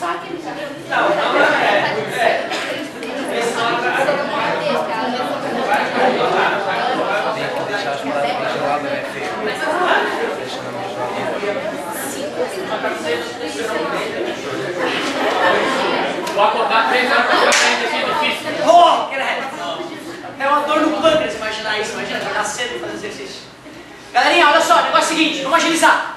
Vou acordar 3 horas pra frente, assim, difícil. Oh, é uma dor no pâncreas imaginar isso, imagina, acordar cedo e fazer exercício. Galerinha, olha só, o negócio é o seguinte, vamos agilizar.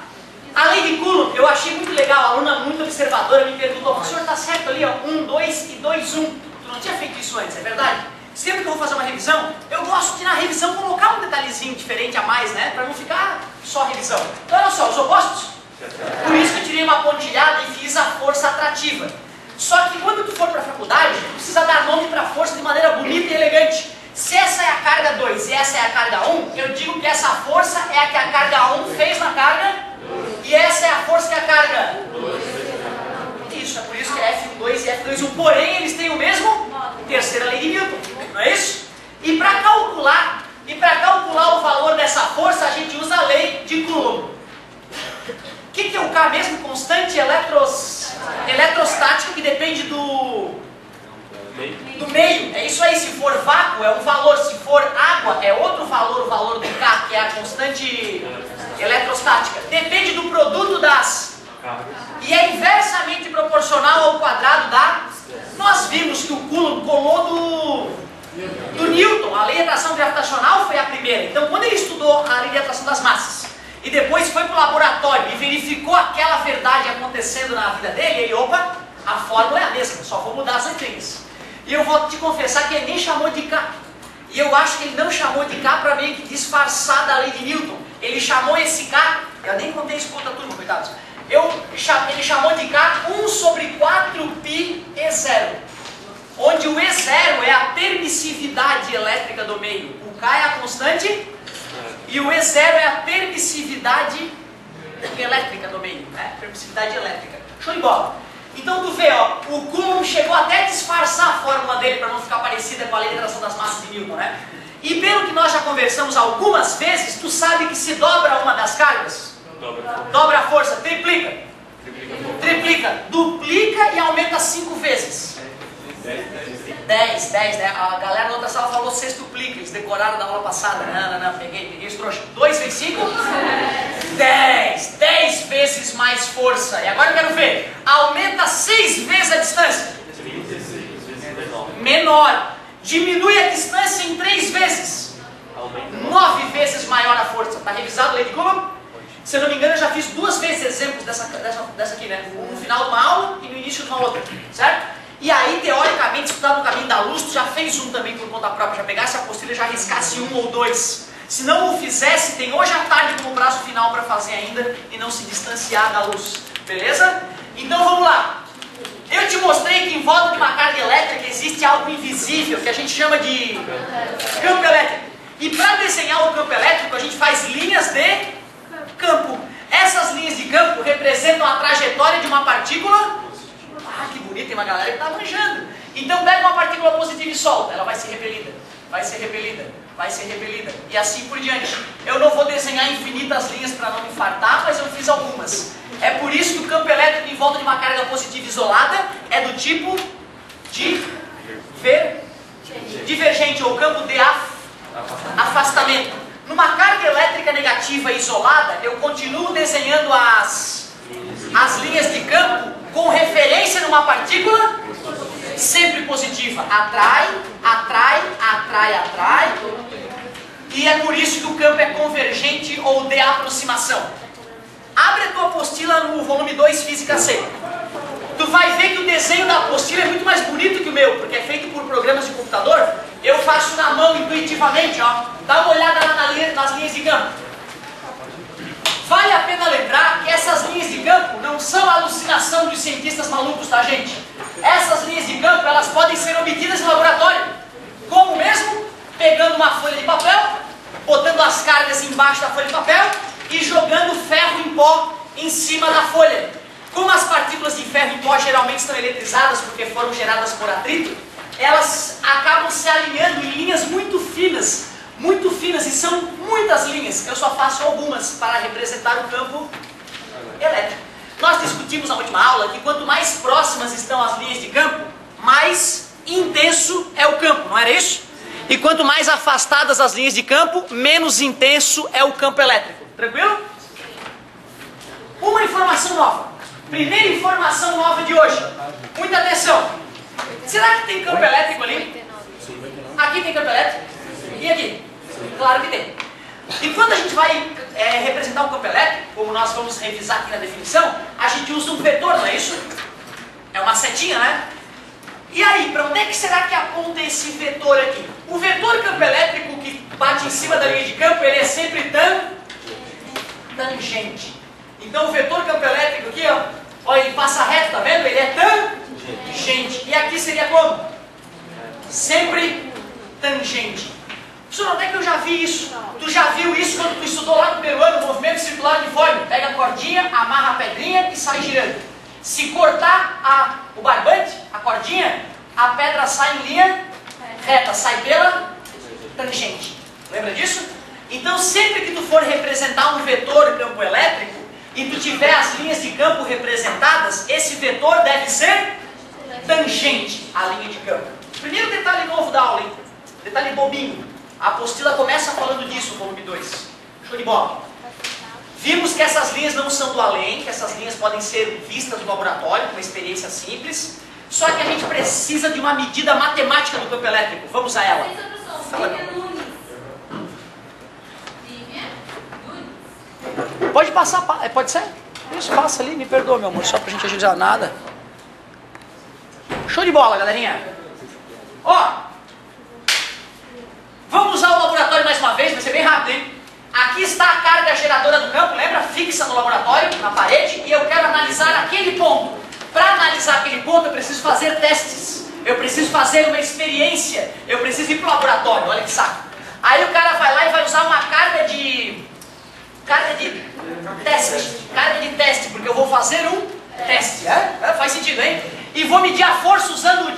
A lei de Coulomb, eu achei muito legal, a aluna muito observadora me perguntou, professor, tá certo ali, ó, 1, 2 e 2, 1. Tu não tinha feito isso antes, é verdade? Sempre que eu vou fazer uma revisão, eu gosto de na revisão colocar um detalhezinho diferente a mais, né? Pra não ficar só revisão. Então olha só, os opostos. Por isso que eu tirei uma pontilhada e fiz a força atrativa. Só que quando tu for pra faculdade, tu precisa dar nome pra força de maneira bonita e elegante. Se essa é a carga 2 e essa é a carga 1, eu digo que essa força é a que a carga 1 fez na carga e essa é a força que a carga... Isso, é por isso que é F12 e F21. Porém, eles têm o mesmo terceira lei de Newton, não é isso? E para calcular o valor dessa força, a gente usa a lei de Coulomb. O que é o K mesmo? Constante eletrostática que depende do meio. É isso aí, se for vácuo é um valor, se for água é outro valor, o valor do K, que é a constante eletrostática. Depende do produto das... E é inversamente proporcional ao quadrado da... Nós vimos que o Coulomb colou do Newton, a lei de atração gravitacional foi a primeira. Então quando ele estudou a lei de atração das massas e depois foi para o laboratório e verificou aquela verdade acontecendo na vida dele, ele, opa, a fórmula é a mesma, só vou mudar as letrinhas. E eu vou te confessar que ele nem chamou de K. E eu acho que ele não chamou de K para meio que disfarçar da lei de Newton. Ele chamou esse K, eu nem contei isso com outra turma, coitados. Ele chamou de K 1 sobre 4π E0. Onde o E0 é a permissividade elétrica do meio. O K é a constante e o E0 é a permissividade elétrica do meio. Né? Permissividade elétrica. Show de bola. Então tu vê, ó, o Coulomb chegou até a disfarçar a fórmula dele para não ficar parecida com a lei de atração das massas de Newton, né? E pelo que nós já conversamos algumas vezes, tu sabe que se dobra uma das cargas, dobra a força, triplica, duplica e aumenta 5 vezes. 10, né? A galera da outra sala falou sextuplica, eles decoraram da aula passada. Não, peguei os trouxas. 2 vezes 5? 10 vezes mais força. E agora eu quero ver, aumenta 6 vezes a distância. Menor. Diminui a distância em 3 vezes. 9 vezes maior a força. Está revisado a lei de Coulomb? Se eu não me engano, eu já fiz 2 vezes exemplos dessa aqui, né? No final de uma aula e no início de uma outra, certo? E aí, teoricamente, se tu tá no caminho da luz, tu já fez um também por conta própria, já pegasse a apostila e já riscasse 1 ou 2. Se não o fizesse, tem hoje à tarde como prazo final para fazer ainda e não se distanciar da luz, beleza? Então vamos lá. Eu te mostrei que em volta de uma carga elétrica existe algo invisível, que a gente chama de campo elétrico. E para desenhar o campo elétrico, a gente faz linhas de campo. Essas linhas de campo representam a trajetória de uma partícula. Ah, que bonito, tem uma galera que está manjando. Então pega uma partícula positiva e solta, ela vai ser repelida, vai ser repelida, vai ser repelida, e assim por diante. Eu não vou desenhar infinitas linhas para não me infartar, mas eu fiz algumas. É por isso que o campo elétrico em volta de uma carga positiva isolada é do tipo divergente, ou campo de afastamento. Numa carga elétrica negativa isolada, eu continuo desenhando as linhas de campo com referência numa partícula sempre positiva. Atrai. E é por isso que o campo é convergente ou de aproximação. Abre a tua apostila no volume 2, Física C. Tu vai ver que o desenho da apostila é muito mais bonito que o meu, porque é feito por programas de computador. Eu faço na mão, intuitivamente, ó. Dá uma olhada nas linhas de campo. Vale a pena lembrar que essas linhas de campo não são alucinação dos cientistas malucos, tá, gente? Essas linhas de campo, elas podem ser obtidas no laboratório. Como mesmo? Pegando uma folha de papel, botando as cargas embaixo da folha de papel e jogando ferro em pó em cima da folha. Como as partículas de ferro em pó geralmente estão eletrizadas porque foram geradas por atrito, elas acabam se alinhando em linhas muito finas, e são muitas linhas. Eu só faço algumas para representar o campo elétrico. Nós discutimos na última aula que quanto mais próximas estão as linhas de campo, mais intenso é o campo, não era isso? E quanto mais afastadas as linhas de campo, menos intenso é o campo elétrico. Tranquilo? Uma informação nova. Primeira informação nova de hoje. Muita atenção. Será que tem campo elétrico ali? Aqui tem campo elétrico? E aqui? Claro que tem. E quando a gente vai representar um campo elétrico, como nós vamos revisar aqui na definição, a gente usa um vetor, não é isso? É uma setinha, né? E aí, para onde é que será que aponta esse vetor aqui? O vetor campo elétrico que bate em cima da linha de campo, ele é sempre tangente. Então o vetor campo elétrico aqui, ó, olha, ele passa reto, tá vendo? Ele é tangente. E aqui seria como? Sempre tangente. Professor, onde é que eu já vi isso? Tu já viu isso quando tu estudou lá no primeiro ano, movimento circular uniforme? Pega a cordinha, amarra a pedrinha e sai girando. Se cortar o barbante, a cordinha, a pedra sai em linha reta, sai pela tangente. Lembra disso? Então sempre que tu for representar um vetor campo elétrico e tu tiver as linhas de campo representadas, esse vetor deve ser tangente à linha de campo. Primeiro detalhe novo da aula, hein? Detalhe bobinho. A apostila começa falando disso, volume 2. Show de bola. Vimos que essas linhas não são do além, que essas linhas podem ser vistas no laboratório, com uma experiência simples. Só que a gente precisa de uma medida matemática do campo elétrico. Vamos a ela. Pode passar, pode ser? Isso, passa ali, me perdoa, meu amor, só pra gente agilizar nada. Show de bola, galerinha. Ó, vamos usar o laboratório mais uma vez, vai ser bem rápido, hein? Aqui está a carga geradora do campo, lembra? Fixa no laboratório, na parede, e eu quero analisar aquele ponto. Para analisar aquele ponto, eu preciso fazer testes. Eu preciso fazer uma experiência. Eu preciso ir para o laboratório, olha que saco. Aí o cara vai lá e vai usar uma carga de teste, porque eu vou fazer um teste. Faz sentido, hein? E vou medir a força usando o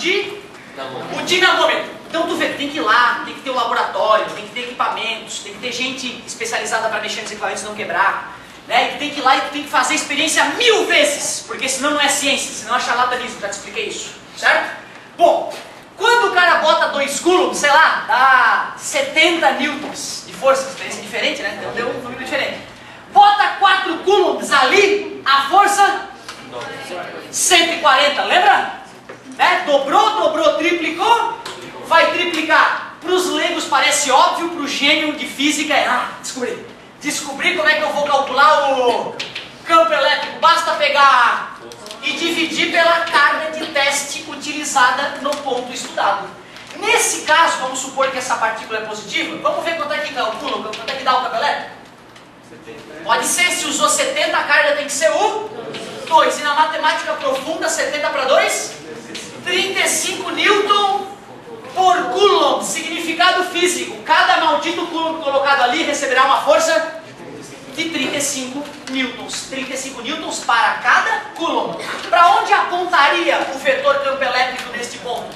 dinamômetro. Então tu vê, tem que ir lá, tem que ter um laboratório, tem que ter equipamentos, tem que ter gente especializada para mexer nos equipamentos e não quebrar, né? E tu tem que ir lá e tu tem que fazer a experiência 1000 vezes, porque senão não é ciência, senão é charlatanismo, já te expliquei isso, certo? Bom, quando o cara bota 2 coulombs, sei lá, dá 70 newtons de força, experiência diferente, né? Então deu um número diferente. Bota 4 coulombs ali, a força 140, lembra? Né? Dobrou, triplicou, vai triplicar. Para os leigos parece óbvio, para o gênio de física é, descobri como é que eu vou calcular o campo elétrico. Basta pegar e dividir pela carga de teste utilizada no ponto estudado. Nesse caso, vamos supor que essa partícula é positiva. Vamos ver quanto é que calcula, quanto é que dá o campo elétrico? Pode ser, se usou 70, a carga tem que ser o 2. E na matemática profunda, 70 para 2? 35 newton por coulomb. Significado físico. Cada maldito coulomb colocado ali receberá uma força de 35 newtons. 35 newtons para cada coulomb. Para onde apontaria o vetor campo elétrico neste ponto?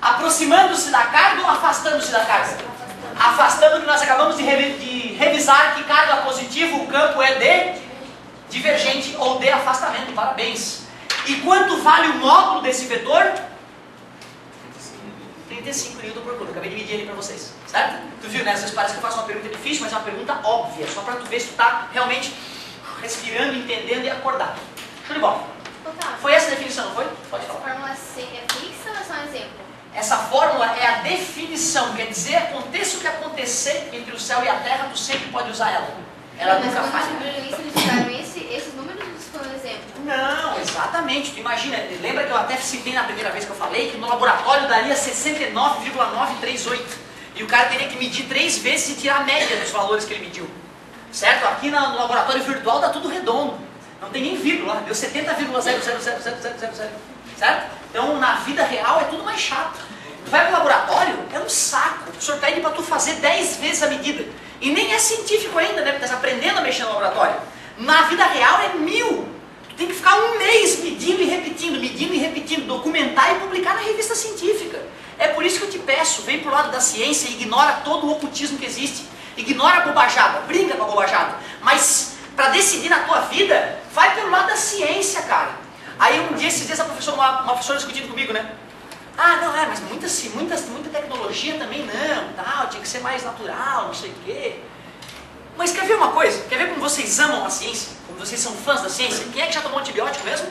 Aproximando-se da carga ou afastando-se da carga? Afastando, que nós acabamos de revisar que carga positiva o campo é de divergente ou de afastamento. Parabéns. E quanto vale o módulo desse vetor? 35 newton por coulomb. Acabei de medir ele para vocês, certo? Tu viu, né? Às vezes parece que eu faço uma pergunta difícil, mas é uma pergunta óbvia, só para tu ver se tu está realmente respirando, entendendo e acordado. Show de bola. Foi essa a definição, não foi? Pode falar. A fórmula C é fixa ou é só um exemplo? Essa fórmula é a definição, quer dizer, aconteça o que acontecer entre o céu e a terra, tu sempre pode usar ela. Ela nunca falha. Mas quando eles tiraram esses números, isso foi um exemplo? Não, exatamente. Tu imagina, lembra que eu até citei na primeira vez que eu falei que no laboratório daria 69,938 e o cara teria que medir 3 vezes e tirar a média dos valores que ele mediu. Certo? Aqui no laboratório virtual dá tudo redondo. Não tem nem vírgula, deu 70,0000000. Certo? Então na vida real é tudo mais chato. Tu vai pro laboratório, é um saco. O professor pede para tu fazer 10 vezes a medida. E nem é científico ainda, né? Porque estás aprendendo a mexer no laboratório. Na vida real é 1000. Tu tem que ficar um mês medindo e repetindo, documentar e publicar na revista científica. É por isso que eu te peço, vem pro lado da ciência e ignora todo o ocultismo que existe. Ignora a bobajada, brinca com a bobajada. Mas para decidir na tua vida, vai pelo lado da ciência, cara. Aí um dia, esses dias, uma professora discutindo comigo, né? Ah, não, mas muita tecnologia também não, tal, tinha que ser mais natural, não sei o quê. Mas quer ver uma coisa? Quer ver como vocês amam a ciência? Como vocês são fãs da ciência? Quem é que já tomou antibiótico mesmo?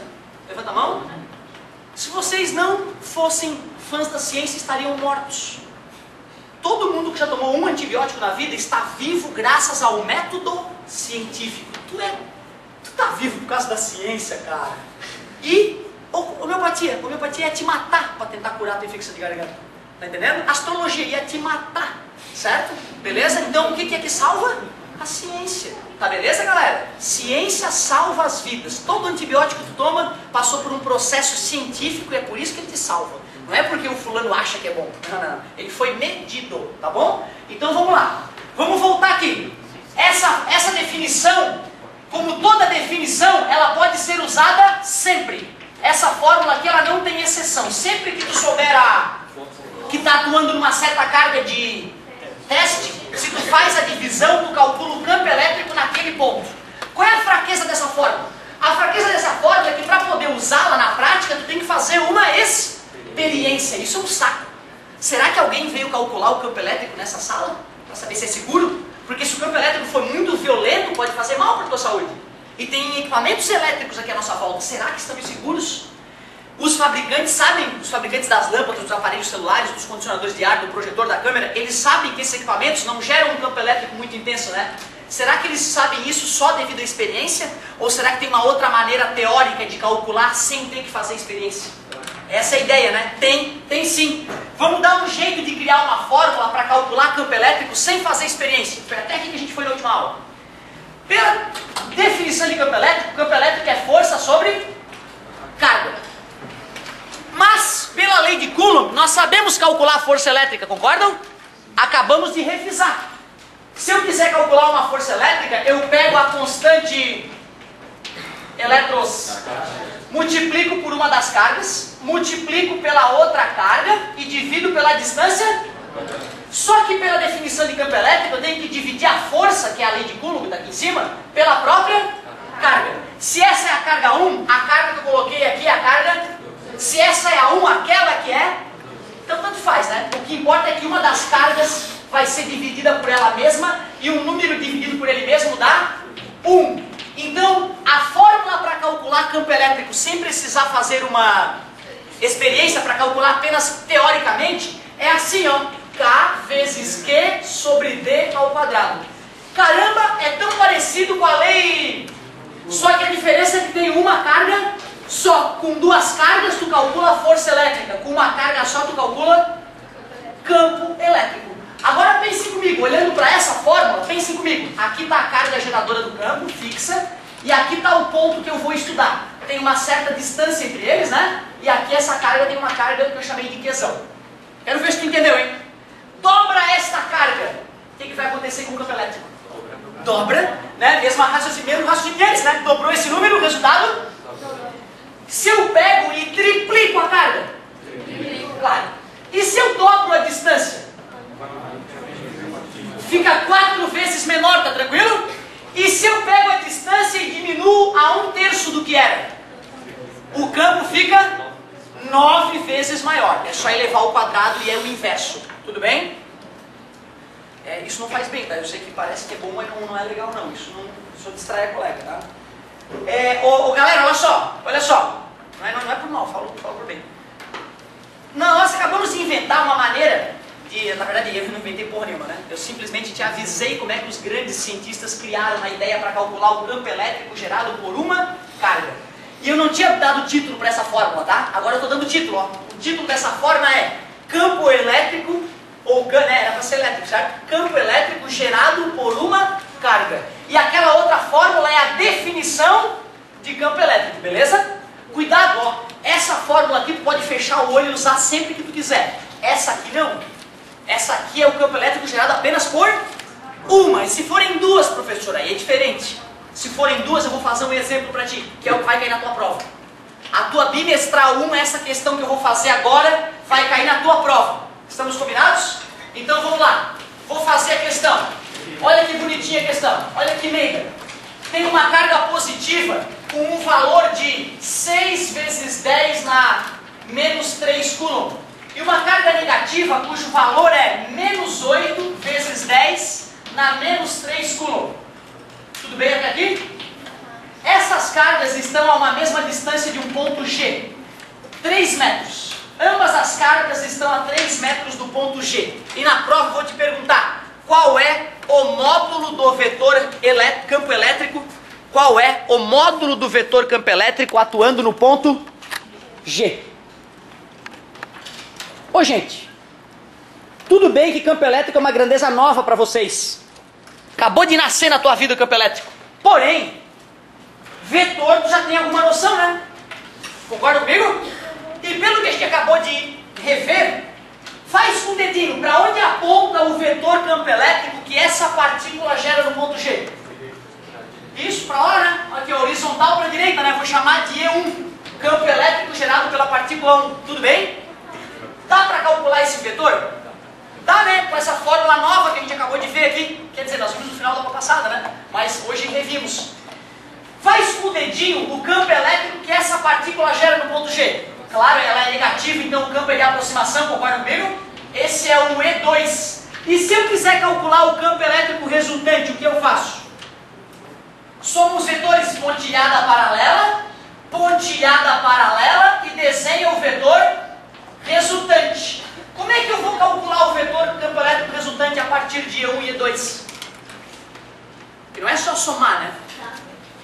Levanta a mão. Se vocês não fossem fãs da ciência, estariam mortos. Todo mundo que já tomou um antibiótico na vida está vivo graças ao método científico. Tu tá vivo por causa da ciência, cara. E homeopatia é te matar para tentar curar a tua infecção de garganta. Tá entendendo? Astrologia ia te matar, certo? Beleza? Então o que é que salva? A ciência. Tá beleza, galera? Ciência salva as vidas. Todo antibiótico que tu toma passou por um processo científico e é por isso que ele te salva. Não é porque o fulano acha que é bom. Não. Ele foi medido, tá bom? Então vamos lá. Vamos voltar aqui. Essa definição, como toda definição, ela pode ser usada sempre. Essa fórmula aqui, ela não tem exceção. Sempre que tu souber que está atuando numa certa carga de teste, se tu faz a divisão, tu calcula o campo elétrico naquele ponto. Qual é a fraqueza dessa fórmula? A fraqueza dessa fórmula é que para poder usá-la na prática, tu tem que fazer uma experiência. Isso é um saco. Será que alguém veio calcular o campo elétrico nessa sala? Para saber se é seguro? Porque se o campo elétrico for muito violento, pode fazer mal para a tua saúde. E tem equipamentos elétricos aqui à nossa volta. Será que estamos seguros? Os fabricantes sabem, os fabricantes das lâmpadas, dos aparelhos celulares, dos condicionadores de ar, do projetor da câmera, eles sabem que esses equipamentos não geram um campo elétrico muito intenso, né? Será que eles sabem isso só devido à experiência? Ou será que tem uma outra maneira teórica de calcular sem ter que fazer experiência? Essa é a ideia, né? Tem sim. Vamos dar um jeito de criar uma fórmula para calcular campo elétrico sem fazer experiência. Foi até aqui que a gente foi na última aula. Pela definição de campo elétrico é força sobre carga. Mas, pela lei de Coulomb, nós sabemos calcular a força elétrica, concordam? Acabamos de revisar. Se eu quiser calcular uma força elétrica, eu pego a constante multiplico por uma das cargas, multiplico pela outra carga e divido pela distância. Só que pela definição de campo elétrico, eu tenho que dividir a força, que é a lei de Coulomb, que está aqui em cima, pela própria carga. Se essa é a carga 1, a carga que eu coloquei aqui é a carga... Se essa é a 1, aquela que é... Então tanto faz, né? O que importa é que uma das cargas vai ser dividida por ela mesma e um número dividido por ele mesmo dá 1. Então, a fórmula para calcular campo elétrico sem precisar fazer uma experiência, para calcular apenas teoricamente, é assim, ó. K vezes Q sobre D ao quadrado. Caramba, é tão parecido com a lei... Só que a diferença é que tem uma carga só. Com duas cargas tu calcula a força elétrica. Com uma carga só tu calcula campo elétrico. Agora pense comigo, olhando para essa fórmula, pense comigo. Aqui está a carga geradora do campo, fixa. E aqui está o ponto que eu vou estudar. Tem uma certa distância entre eles, né? E aqui essa carga tem uma carga que eu chamei de Qzão. Quero ver se tu entendeu, hein? Dobra esta carga. O que vai acontecer com o campo elétrico? Dobra, né? Mesmo raciocínio deles, né? Dobrou esse número, o resultado? Se eu pego e triplico a carga? Claro. E se eu dobro a distância? Fica 4 vezes menor, tá tranquilo? E se eu pego a distância e diminuo a 1/3 do que era? O campo fica 9 vezes maior. É só elevar ao quadrado e é o inverso. Tudo bem? Isso não faz bem, tá? Eu sei que parece que é bom, mas não é legal não. Isso distrai a colega, tá? Galera, olha só. Não é por mal, falo por bem. Nós acabamos de inventar uma maneira de... Na verdade, eu não inventei porra nenhuma, né? Eu simplesmente te avisei como é que os grandes cientistas criaram a ideia para calcular o campo elétrico gerado por uma carga. E eu não tinha dado título para essa fórmula, tá? Agora eu estou dando título, ó. O título dessa fórmula é campo elétrico, era para ser elétrico, certo? Campo elétrico gerado por uma carga. E aquela outra fórmula é a definição de campo elétrico, beleza? Cuidado, ó. Essa fórmula aqui tu pode fechar o olho e usar sempre que tu quiser. Essa aqui não. Essa aqui é o campo elétrico gerado apenas por uma. E se forem duas, professor, aí é diferente. Se forem duas, eu vou fazer um exemplo para ti, que é o que vai cair na tua prova. A tua bimestral 1, essa questão que eu vou fazer agora, vai cair na tua prova. Estamos combinados? Então vamos lá. Vou fazer a questão. Olha que bonitinha a questão. Olha que meiga. tem uma carga positiva com um valor de 6 vezes 10 na menos 3 coulomb. E uma carga negativa cujo valor é menos 8 vezes 10 na menos 3 coulomb. Tudo bem até aqui? Essas cargas estão a uma mesma distância de um ponto G, 3 metros. Ambas as cargas estão a 3 metros do ponto G. E na prova eu vou te perguntar, qual é o módulo do vetor campo elétrico? Qual é o módulo do vetor campo elétrico atuando no ponto G? Ô gente, tudo bem que campo elétrico é uma grandeza nova para vocês. Acabou de nascer na tua vida o campo elétrico. Porém, vetor tu já tem alguma noção, né? Concorda comigo? E pelo que a gente acabou de rever, faz com o dedinho para onde aponta o vetor campo elétrico que essa partícula gera no ponto G. Isso, para lá, né? Aqui, horizontal para a direita, né? Vou chamar de E1, campo elétrico gerado pela partícula 1. Tudo bem? Dá para calcular esse vetor? Dá, né? Com essa fórmula nova que a gente acabou de ver aqui. Quer dizer, nós vimos no final da aula passada, né? Mas hoje revimos. Faz com o dedinho o campo elétrico que essa partícula gera no ponto G. Claro, ela é negativa, então o campo é de aproximação, concorda comigo? Esse é o E2. E se eu quiser calcular o campo elétrico resultante, o que eu faço? Somos vetores pontilhada paralela e desenha o vetor resultante. Como é que eu vou calcular o vetor campo elétrico resultante a partir de E1 e E2? Porque não é só somar, né?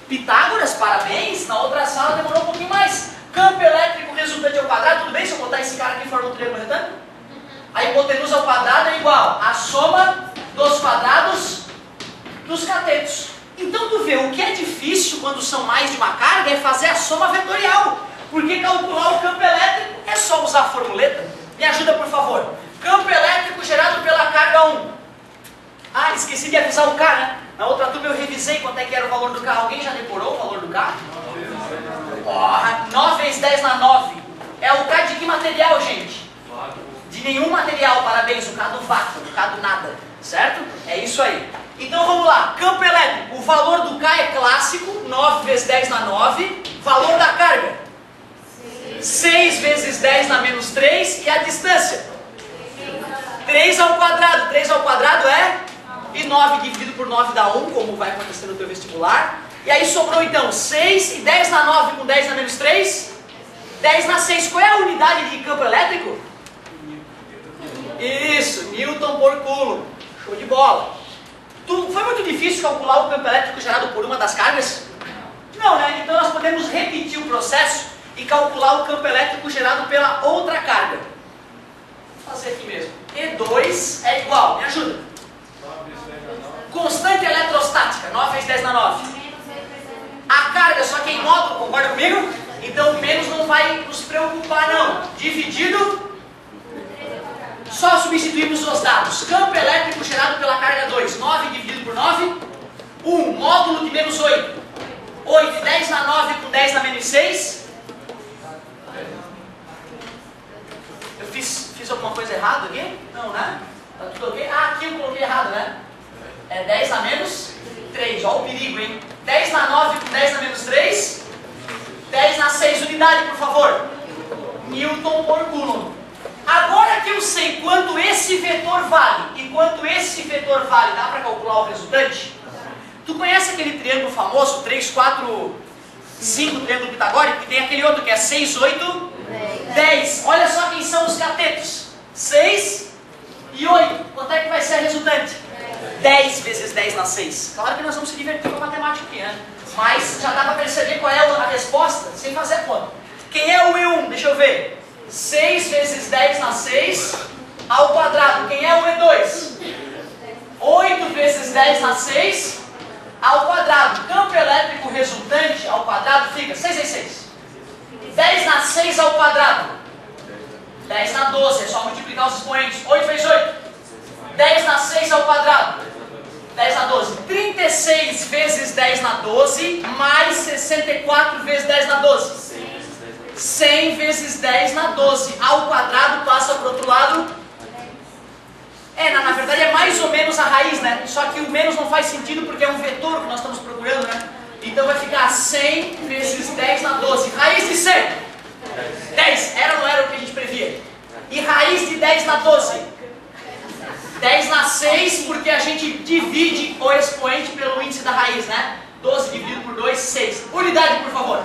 Pitágoras, parabéns, na outra sala demorou um pouquinho mais. Campo elétrico resultante ao quadrado, tudo bem se eu botar esse cara aqui em forma de triângulo retângulo? A hipotenusa ao quadrado é igual à soma dos quadrados dos catetos. Então tu vê, o que é difícil quando são mais de uma carga é fazer a soma vetorial. Porque calcular o campo elétrico é só usar a formuleta. Me ajuda, por favor. Campo elétrico gerado pela carga 1. Ah, esqueci de avisar o K, né? Na outra turma eu revisei quanto é que era o valor do K. Alguém já decorou o valor do K? 9 vezes 10 na 9. É o K de que material, gente? De nenhum material, parabéns. O K do vácuo, o K do nada. Certo? É isso aí. Então vamos lá. Campo elétrico. O valor do K é clássico. 9 vezes 10 na 9. Valor da carga? 6 vezes 10 na menos 3. E a distância? 3 ao quadrado. 3 ao quadrado é? E 9 dividido por 9 dá 1, como vai acontecer no teu vestibular. E aí sobrou então 6 e 10 na 9 com 10 na menos 3. 10 na 6. Qual é a unidade de campo elétrico? Isso, Newton por Coulomb. Show de bola. Foi muito difícil calcular o campo elétrico gerado por uma das cargas? Não, né? Então nós podemos repetir o processo e calcular o campo elétrico gerado pela outra carga. Vou fazer aqui mesmo. E2 é igual, me ajuda. Constante eletrostática, 9 vezes 10 na 9. A carga só que é em módulo, concorda comigo? Então o menos não vai nos preocupar não. Dividido, só substituímos os dados. Campo elétrico gerado pela carga 2. 9 dividido por 9, 1. Módulo de menos 8. 8 e 10 na 9 com 10 na menos 6. Eu fiz alguma coisa errada aqui? Não, né? Tá tudo ok? Ah, aqui eu coloquei errado, né? É 10 na menos 3. Olha o perigo, hein? 10 na 9 com 10 na menos 3. 10 na 6. Unidade, por favor. Newton por Coulomb. Agora que eu sei quanto esse vetor vale e quanto esse vetor vale, dá para calcular o resultante? Tu conhece aquele triângulo famoso, 3, 4, 5, triângulo pitagórico? E tem aquele outro que é 6, 8, 10. Olha só quem são os catetos. 6 e 8. Quanto é que vai ser a resultante? 10 vezes 10 na 6. Claro que nós vamos se divertir com a matemática aqui, né? Mas já dá para perceber qual é a resposta sem fazer a conta. Quem é o E1? Deixa eu ver. 6 vezes 10 na 6 ao quadrado. Quem é o E2? 8 vezes 10 na 6 ao quadrado. Campo elétrico resultante ao quadrado fica 6 vezes 6. 10 na 6 ao quadrado. 10 na 12. É só multiplicar os expoentes. 8 vezes 8. 10 na 6 ao quadrado. 10 na 12. 36 vezes 10 na 12 mais 64 vezes 10 na 12. 100 vezes 10 na 12. Ao quadrado passa para o outro lado. Na verdade é mais ou menos a raiz, né? Só que o menos não faz sentido porque é um vetor que nós estamos procurando, né? Então vai ficar 100 vezes 10 na 12. Raiz de 100. 10. Era ou não era o que a gente previa? E raiz de 10 na 12? 10 na 6, porque a gente divide o expoente pelo índice da raiz, né? 12 dividido por 2, 6. Unidade, por favor.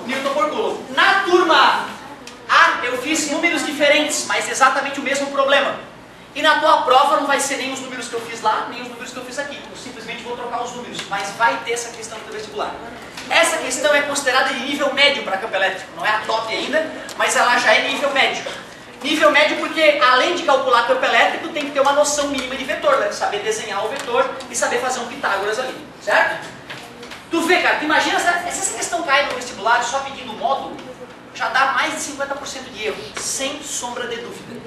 Newton por coulomb. Na turma A, eu fiz números diferentes, mas exatamente o mesmo problema. E na tua prova não vai ser nem os números que eu fiz lá, nem os números que eu fiz aqui. Eu simplesmente vou trocar os números, mas vai ter essa questão do vestibular. Essa questão é considerada de nível médio para campo elétrico. Não é a top ainda, mas ela já é nível médio. Nível médio porque, além de calcular campo elétrico, tem que ter uma noção mínima de vetor, né? Saber desenhar o vetor e saber fazer um Pitágoras ali, certo? Tu vê, cara, tu imagina se essa questão cai no vestibular só pedindo módulo, já dá mais de 50% de erro, sem sombra de dúvida.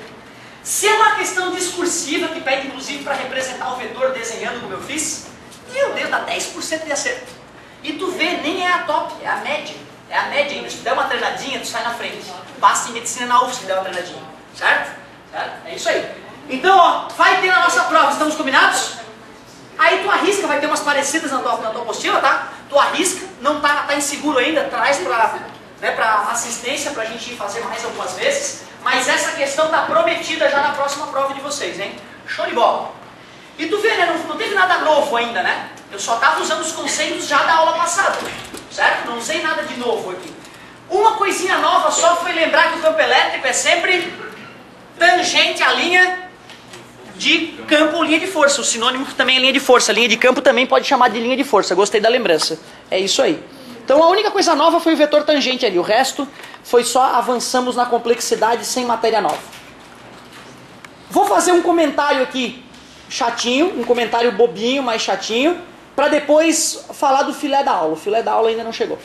Se é uma questão discursiva, que pede inclusive para representar o vetor desenhando como eu fiz, meu Deus, dá 10% de acerto. E tu vê, nem é a top, é a média. É a média ainda. Se tu der uma treinadinha, tu sai na frente. Passa em medicina na UF se der uma treinadinha. Certo? Certo? É isso aí. Então, ó, vai ter na nossa prova, estamos combinados? Aí tu arrisca, vai ter umas parecidas na tua apostila, tá? Tu arrisca, não tá inseguro ainda, traz pra assistência pra gente ir fazer mais algumas vezes. Mas essa questão tá prometida já na próxima prova de vocês, hein? Show de bola. E tu vê, né? Não teve nada novo ainda, né? Eu só estava usando os conceitos já da aula passada, certo? Não usei nada de novo aqui. Uma coisinha nova só foi lembrar que o campo elétrico é sempre tangente à linha de campo ou linha de força. O sinônimo também é linha de força. Linha de campo também pode chamar de linha de força. Gostei da lembrança. É isso aí. Então a única coisa nova foi o vetor tangente ali. O resto foi só avançamos na complexidade sem matéria nova. Vou fazer um comentário aqui chatinho, um comentário bobinho, mais chatinho, para depois falar do filé da aula. O filé da aula ainda não chegou.